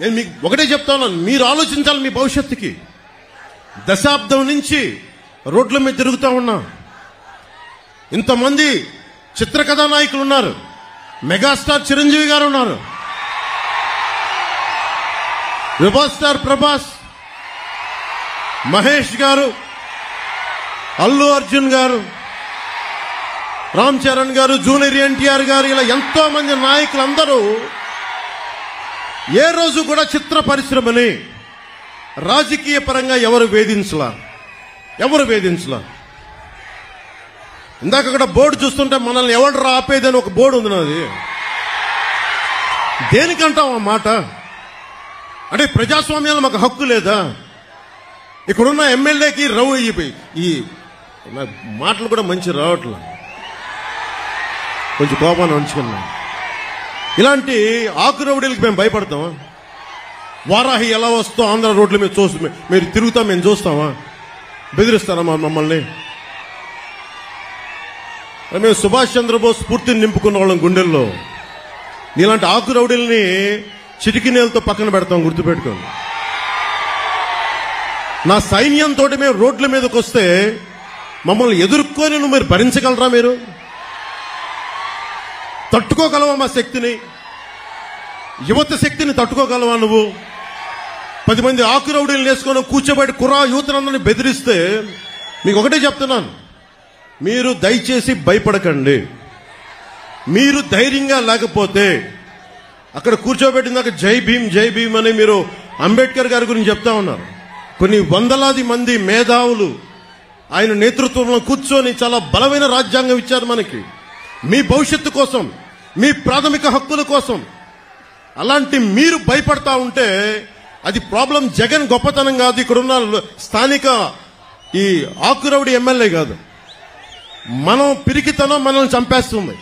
నేను మీకు ఒకటే చెప్తాను, మీరు ఆలోచించాలి మీ భవిష్యత్తుకి. దశాబ్దం నుంచి రోడ్ల మీద తిరుగుతూ ఉన్నా. ఇంతమంది చిత్రకథా నాయకులు ఉన్నారు. మెగాస్టార్ చిరంజీవి గారు ఉన్నారు, రెబల్ స్టార్ ప్రభాస్, మహేష్ గారు, అల్లు అర్జున్ గారు, రామ్ చరణ్ గారు, జూనియర్ ఎన్టీఆర్ గారు, ఇలా ఎంతో మంది నాయకులందరూ ఏ రోజు కూడా చిత్ర పరిశ్రమని రాజకీయ పరంగా ఎవరు వేధించలా. ఇందాక అక్కడ బోర్డు చూస్తుంటే మనల్ని ఎవరు ఆపేదని ఒక బోర్డు ఉంది నాది. దేనికంటాం ఆ మాట? అంటే ప్రజాస్వామ్యాలు మాకు హక్కు లేదా? ఇక్కడున్న ఎమ్మెల్యేకి ఈ మాటలు కూడా మంచి రావట్లా, కొంచెం కోపాన్ని ఉంచుకున్నా. ఇలాంటి ఆకు రౌడీలకి మేము భయపడతామా? వారాహి ఎలా వస్తో ఆంధ్ర రోడ్ల మీద మీరు తిరుగుతాం, మేము చూస్తామా? బెదిరిస్తారా మమ్మల్ని? మేము సుభాష్ చంద్రబోస్ స్ఫూర్తిని నింపుకున్న వాళ్ళం గుండెల్లో. నీలాంటి ఆకు రౌడీల్ని చిటికినేలతో పక్కన పెడతాం, గుర్తుపెట్టుకోండి. నా సైన్యంతో మేము రోడ్ల మీదకి వస్తే మమ్మల్ని ఎదుర్కొని మీరు భరించగలరా? మీరు తట్టుకోగలవా? మా శక్తిని, యువత శక్తిని తట్టుకోగలవా నువ్వు? 10 మంది ఆకు రౌడీలు వేసుకొని కూర్చోబెట్టి యువతనందరినీ బెదిరిస్తే మీకు ఒకటే చెప్తున్నాను, మీరు దయచేసి భయపడకండి. మీరు ధైర్యంగా లేకపోతే అక్కడ కూర్చోబెట్టిందాక జై భీమ్ అని మీరు అంబేద్కర్ గారి గురించి చెప్తా ఉన్నారు. కొన్ని వందలాది మంది మేధావులు ఆయన నేతృత్వంలో కూర్చొని చాలా బలమైన రాజ్యాంగం ఇచ్చారు మనకి, మీ భవిష్యత్తు కోసం, మీ ప్రాథమిక హక్కుల కోసం. అలాంటి మీరు భయపడతా ఉంటే అది ప్రాబ్లం జగన్ గొప్పతనం కాదు, ఇక్కడున్న స్థానిక ఈ ఆకురౌడి ఎమ్మెల్యే కాదు. మనం పిరికితనం మనల్ని చంపేస్తుంది.